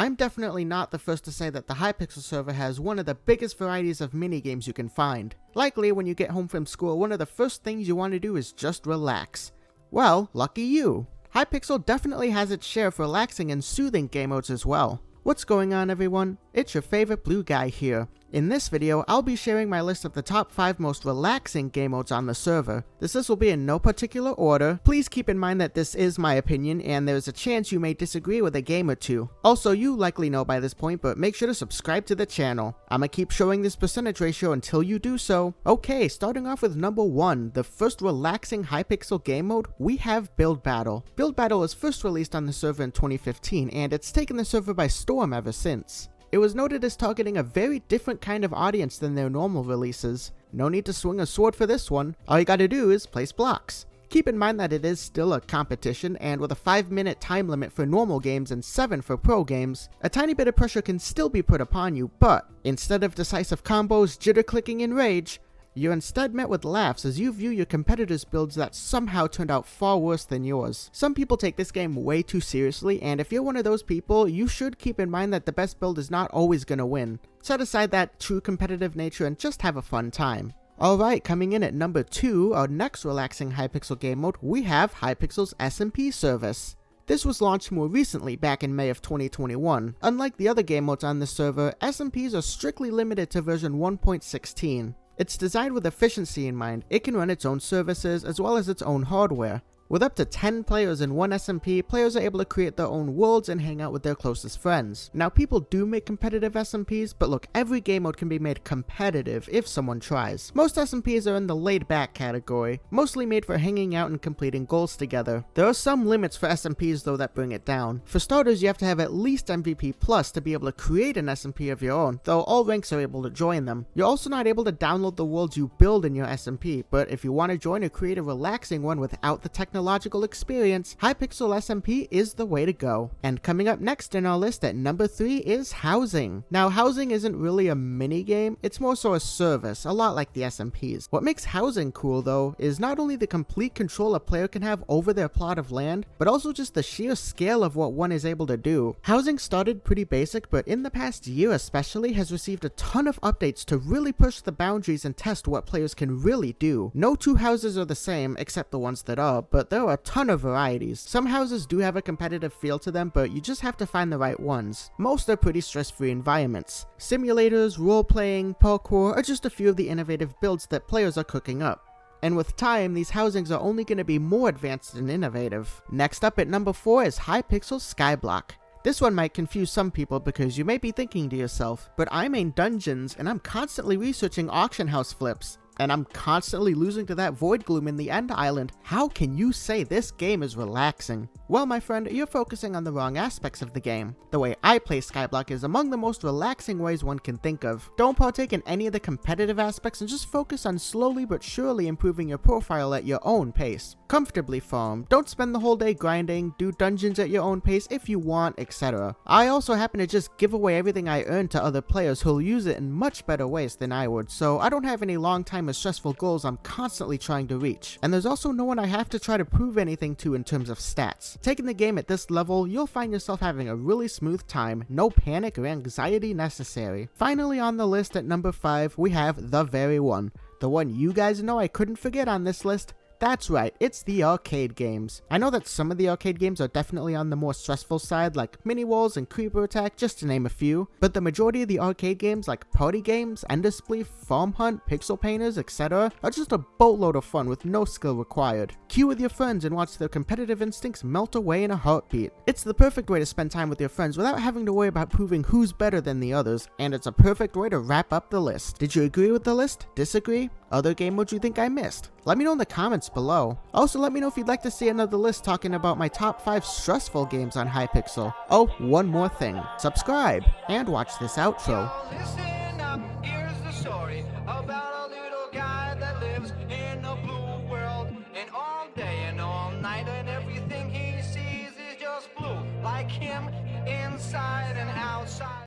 I'm definitely not the first to say that the Hypixel server has one of the biggest varieties of minigames you can find. Likely, when you get home from school, one of the first things you want to do is just relax. Well, lucky you. Hypixel definitely has its share of relaxing and soothing game modes as well. What's going on, everyone? It's your favorite blue guy here. In this video, I'll be sharing my list of the top 5 most relaxing game modes on the server. This list will be in no particular order. Please keep in mind that this is my opinion and there's a chance you may disagree with a game or two. Also, you likely know by this point, but make sure to subscribe to the channel. I'ma keep showing this percentage ratio until you do so. Okay, starting off with number 1, the first relaxing Hypixel game mode, we have Build Battle. Build Battle was first released on the server in 2015 and it's taken the server by storm ever since. It was noted as targeting a very different kind of audience than their normal releases. No need to swing a sword for this one, all you gotta do is place blocks. Keep in mind that it is still a competition, and with a 5-minute time limit for normal games and 7 for pro games, a tiny bit of pressure can still be put upon you, but instead of decisive combos, jitter clicking, and rage, you're instead met with laughs as you view your competitors' builds that somehow turned out far worse than yours. Some people take this game way too seriously, and if you're one of those people, you should keep in mind that the best build is not always gonna win. Set aside that true competitive nature and just have a fun time. Alright, coming in at number 2, our next relaxing Hypixel game mode, we have Hypixel's SMP service. This was launched more recently, back in May of 2021. Unlike the other game modes on this server, SMPs are strictly limited to version 1.16. It's designed with efficiency in mind. It can run its own services as well as its own hardware. With up to 10 players in one SMP, players are able to create their own worlds and hang out with their closest friends. Now, people do make competitive SMPs, but look, every game mode can be made competitive if someone tries. Most SMPs are in the laid-back category, mostly made for hanging out and completing goals together. There are some limits for SMPs though that bring it down. For starters, you have to have at least MVP Plus to be able to create an SMP of your own, though all ranks are able to join them. You're also not able to download the worlds you build in your SMP, but if you want to join or create a relaxing one without the technological experience, Hypixel SMP is the way to go. And coming up next in our list at number 3 is Housing. Now, Housing isn't really a mini game, it's more so a service, a lot like the SMPs. What makes Housing cool though is not only the complete control a player can have over their plot of land, but also just the sheer scale of what one is able to do. Housing started pretty basic, but in the past year especially has received a ton of updates to really push the boundaries and test what players can really do. No two houses are the same except the ones that are, but there are a ton of varieties. Some houses do have a competitive feel to them, but you just have to find the right ones. Most are pretty stress-free environments. Simulators, role-playing, parkour are just a few of the innovative builds that players are cooking up. And with time, these housings are only going to be more advanced and innovative. Next up at number 4 is Hypixel Skyblock. This one might confuse some people because you may be thinking to yourself, but I main dungeons and I'm constantly researching auction house flips. And I'm constantly losing to that void gloom in the end island. How can you say this game is relaxing? Well, my friend, you're focusing on the wrong aspects of the game. The way I play Skyblock is among the most relaxing ways one can think of. Don't partake in any of the competitive aspects and just focus on slowly but surely improving your profile at your own pace. Comfortably farm, don't spend the whole day grinding, do dungeons at your own pace if you want, etc. I also happen to just give away everything I earn to other players who'll use it in much better ways than I would, so I don't have any long time or stressful goals I'm constantly trying to reach. And there's also no one I have to try to prove anything to in terms of stats. Taking the game at this level, you'll find yourself having a really smooth time, no panic or anxiety necessary. Finally on the list at number 5, we have the very one. The one you guys know I couldn't forget on this list. That's right, it's the arcade games. I know that some of the arcade games are definitely on the more stressful side, like Mini Walls and Creeper Attack, just to name a few, but the majority of the arcade games like Party Games, Ender Spleef, Farm Hunt, Pixel Painters, etc. are just a boatload of fun with no skill required. Queue with your friends and watch their competitive instincts melt away in a heartbeat. It's the perfect way to spend time with your friends without having to worry about proving who's better than the others, and it's a perfect way to wrap up the list. Did you agree with the list? Disagree? Other game modes you think I missed? Let me know in the comments below. Also, let me know if you'd like to see another list talking about my top 5 stressful games on Hypixel. Oh, one more thing. Subscribe and watch this outro. Listen up, here's the story about a little guy that lives in a blue world. And all day and all night and everything he sees is just blue. Like him, inside and outside.